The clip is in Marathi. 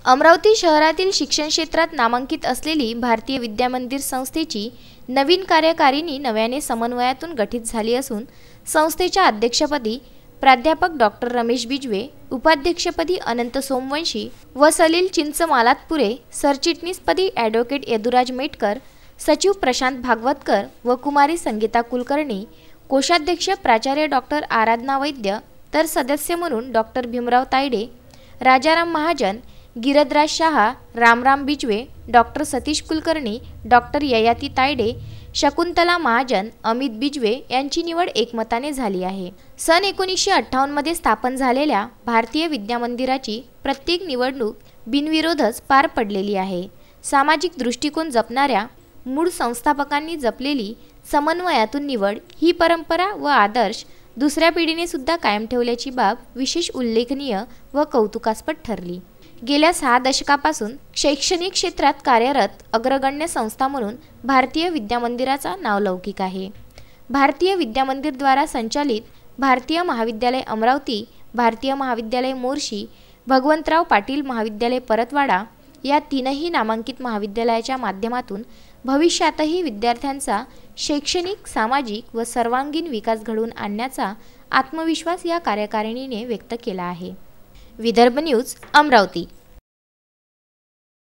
अमरावती शहरातील शिक्षण क्षेत्रात नामांकित असलेली भारतीय विद्यामंदिर संस्थेची नवीन कार्यकारिणी नव्याने समन्वयातून गठीत झाली असून संस्थेच्या अध्यक्षपदी प्राध्यापक डॉक्टर रमेश बिजवे, उपाध्यक्षपदी अनंत सोमवंशी व सलील चिंचमालातपुरे, सरचिटणीसपदी ॲडव्होकेट यदुराज मेटकर, सचिव प्रशांत भागवतकर व कुमारी संगीता कुलकर्णी, कोषाध्यक्ष प्राचार्य डॉक्टर आराधना वैद्य, तर सदस्य म्हणून डॉक्टर भीमराव तायडे, राजाराम महाजन, गिरधराज शहा, रामराम बिजवे, डॉक्टर सतीश कुलकर्णी, डॉक्टर ययाती तायडे, शकुंतला महाजन, अमित बिजवे यांची निवड एकमताने झाली आहे। सन 1958 मध्ये स्थापन झालेल्या भारतीय विद्यामंदिराची प्रत्येक निवडणूक बिनविरोधच पार पडलेली आहे। सामाजिक दृष्टिकोन जपणाऱ्या मूळ संस्थापकांनी जपलेली समन्वयातून निवड ही परंपरा व आदर्श दुसऱ्या पिढीने सुद्धा कायम ठेवल्याची बाब विशेष उल्लेखनीय व कौतुकास्पद ठरली। गेल्या 6 दशकापासून शैक्षणिक क्षेत्रात कार्यरत अग्रगण्य संस्था म्हणून भारतीय विद्यामंदिराचा नावलौकिक आहे। भारतीय विद्यामंदिर द्वारा संचालित भारतीय महाविद्यालय अमरावती, भारतीय महाविद्यालय मोर्शी, भगवंतराव पाटील महाविद्यालय परतवाडा या तीनही नामांकित महाविद्यालयाच्या माध्यमातून भविष्यातही विद्यार्थ्यांचा शैक्षणिक, सामाजिक व सर्वांगीण विकास घडवून आणण्याचा आत्मविश्वास या कार्यकारिणीने व्यक्त केला आहे। विदर्भ न्यूज, अमरावती।